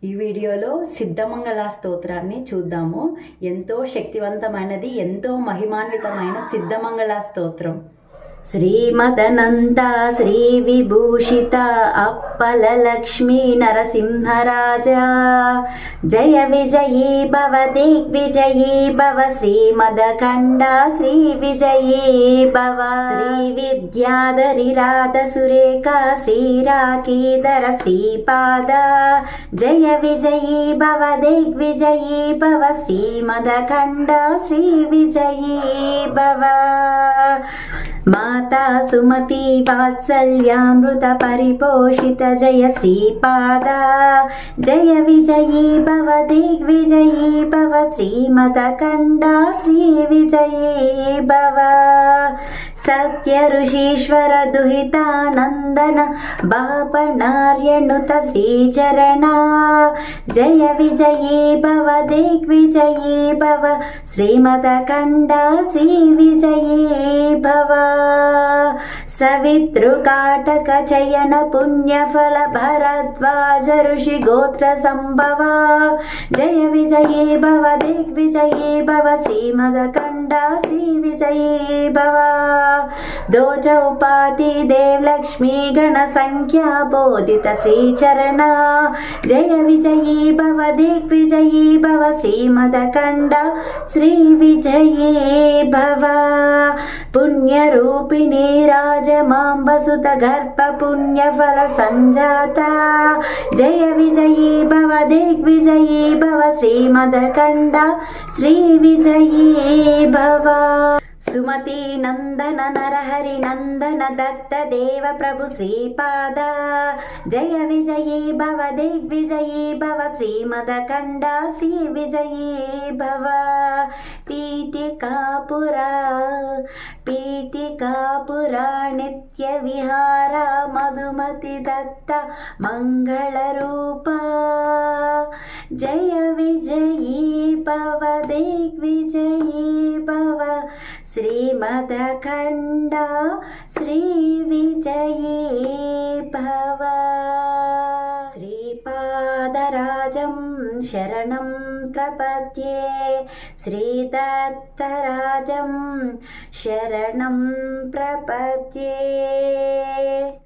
ఈ వీడియోలో సిద్ధమంగళ స్తోత్రాన్ని చూద్దాము. ఎంతో శక్తివంతమైనది, ఎంతో మహిమాన్వితమైన సిద్ధమంగళ స్తోత్రం. శ్రీమదనంత శ్రీ విభూషిత అప్పల లక్ష్మీ నరసింహరాజా, జయ విజయీ భవ దిగ్విజయీ భవ, శ్రీమదఖండ శ్రీ విజయీ భవ. శ్రీ విద్యాధరి రాధ సురేఖ శ్రీరాకీధర శ్రీపాద, జయ విజయీ భవ దిగ్విజయీ భవ, శ్రీమదఖండ శ్రీ విజయీ భవ. మాతా సుమతి వాత్సల్యామృత పరిపోషిత జయ శ్రీపాద, జయ విజయీ భవ దిగ్విజయీ భవ, శ్రీమదఖండ శ్రీ విజయీ భవ. సత్య ఋషీశ్వర దుహితానందన బాపనార్యణుత శ్రీచరణ, జయ విజయీ భవ దిగ్విజయీ భవ, శ్రీమదఖండ శ్రీ విజయీ భవ. సవితృకాటక చయన పుణ్యఫల భరద్వాజ ఋషి గోత్ర సంభవ, జయ విజయీ భవ దిగ్విజయీ భవ, శ్రీమదఖండ శ్రీ విజయీ భవ. దోచౌపాతి దేవ్ లక్ష్మీ గణ సంఖ్యా బోధిత శ్రీచరణ, జయ విజయీ భవ దిగ్విజయీ భవ, శ్రీమదఖండ శ్రీ విజయీ భవ. పుణ్యరూపిణి రాజమాంబసుత గర్భ పుణ్యఫల సంజాత, జయ విజయీ భవ దిగ్విజయీ భవ, శ్రీమదఖండ శ్రీ విజయీ భవ. సుమతి నందన నరహరి నందన దత్త దేవ ప్రభు శ్రీపాద, జయ విజయీ భవ దిగ్విజయీ భవ, శ్రీమదఖండ శ్రీ విజయీ భవ. పీఠికాపురా నిత్య విహార మధుమతి దత్త మంగళ రూప, జయ విజయీ భవ దిగ్విజయీ భవ, శ్రీమదఖండ శ్రీ విజయీ భవ. శ్రీపాదరాజం శరణం ప్రపద్యే, శ్రీదత్తరాజం శరణం ప్రపద్యే.